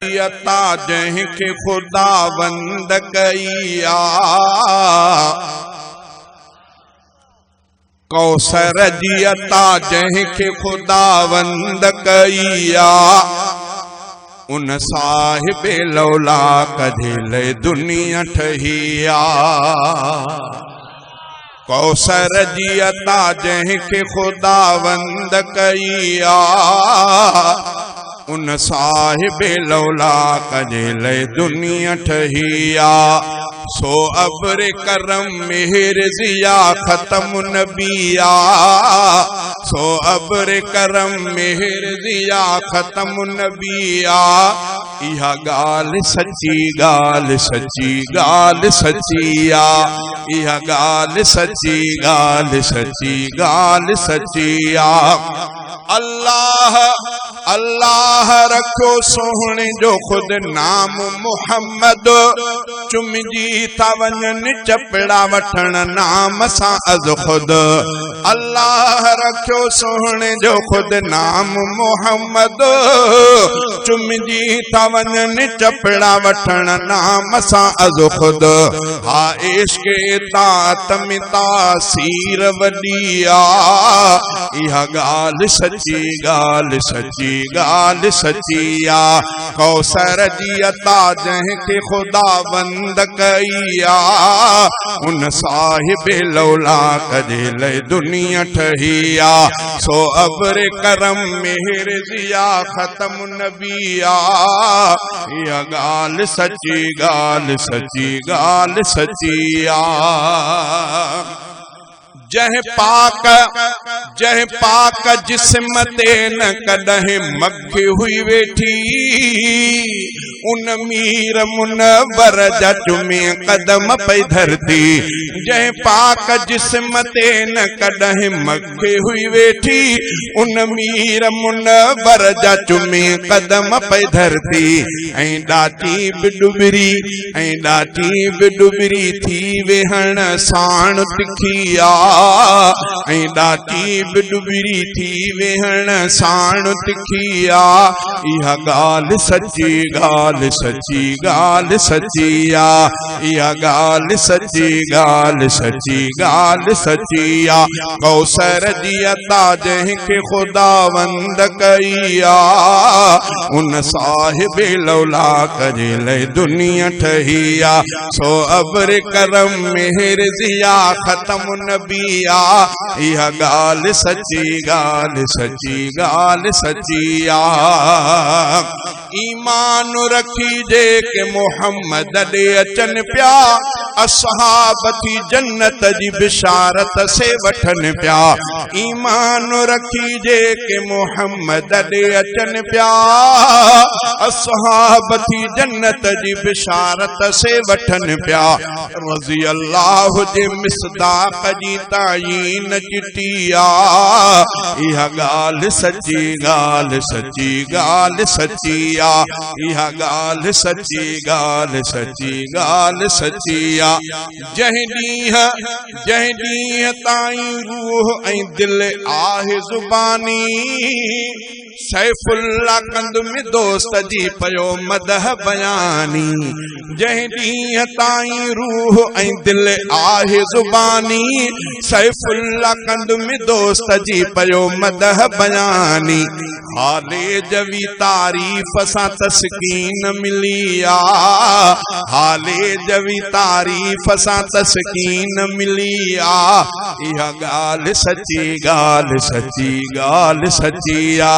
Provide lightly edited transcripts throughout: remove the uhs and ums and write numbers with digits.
अता जंहिंखे खुदावंद कईया कौसर जी अता जंहिंखे खुदावंद कईया उन साहिबे लौला कढे दुनिया ठहिया। कौसर जी अता जंहिंखे खुदावंद कईया उन साहिबे लौला कढे दुनिया ठहिया। सो अब्र करम मेहर जिया खत्म नबिया सो अब्र करम मेहर जिया खत्म नबिया। इहा गाल सच्ची गाल सच्ची गाल सच्चिया इहा गाल सच्ची गाल सच्ची गाल सच्चिया। अल्लाह अल्लाह रखो सोहणे जो खुद नाम मुहम्मद चुमजी था वञन चपड़ा वठण नाम सां अज खुद। अल्लाह रखो सोहणे जो खुद नाम मुहम्मद चुमजी था वञन चपड़ा वठण नाम सां अज खुद। हा इश्क तात में तासीर वॾिया इहा गाल सच्ची गाल सच्ची गाल सच्चिया। कौसर जी अता जंहिंखे खुदावंद कईया उन साहिबे लौला कढे दुनिया ठहिया। सो अब्र करम मेहर जिया खत्म नबिया इहा गाल सच्ची गाल सच्ची गाल सच्चिया। जह पाक जिस्म ते न कॾहिं मघ हुई वेठी उन मीर मुनव्वर जा चुमे कदम पई धरती। जह पाक जिस्म ते न कॾहिं मघ हुई वेठी उन मीर मुनव्वर जा चुमे कदम पई धरती। ऐं ॾाटी बि डुबरी थी वेहण साण तिखिया ऐं ॾाटी बि डुबरी थी वेहण साण तिखिया। इहा गाल सच्ची गाल सच्ची गाल सच्चिया इहा गाल सच्ची गाल सच्ची गाल सच्चिया। कौसर जी अता जंहिंखे खुदावंद कईया उन साहिबे लौला कढे दुनिया ठहिया। सो अब्र करम मेहर जिया खत्म नबिया इहा गाल सच्ची गाल सच्ची गाल सच्चिया। ईमान रखी जे के मोहम्मद ॾे अचन पिया असहाब थी जन्नत जी बिशारत से वठन पिया। ईमान रखी जे के मोहम्मद ॾे अचन पिया असहाब थी जन्नत जी बिशारत से वठन पिया। रज़ी अल्लाह जे मिसदाक जी तायीन चिटिया इहा गाल सच्ची गाल सच्ची गाल सच्चिया इहा गाल सच्ची गाल सच्ची गाल सच्चिया। जंहिं ॾींहं ताईं रूह ऐं दिल आहे ज़ुबानी सैफुल्ला कंद में दोस्त जी पयो मदह बयानी। जंहिं ॾींहं ताईं रूह ऐं दिल आहे ज़ुबानी सैफुल्ला कंद में दोस्त जी पयो मदह बयानी। हाले जवी तारीफ़ सां तस्कीन मिलिया हाले जवी तारीफ़ सां तस्कीन मिलिया। इहा गाल सच्ची गाल सच्ची गाल सच्चिया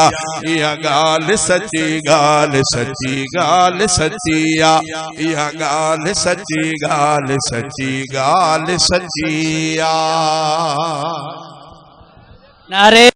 इहा गाल सच्ची गाल सच्ची गाल सच्चिया इहा गाल सच्ची गाल सच्ची गाल सच्चिया। नारे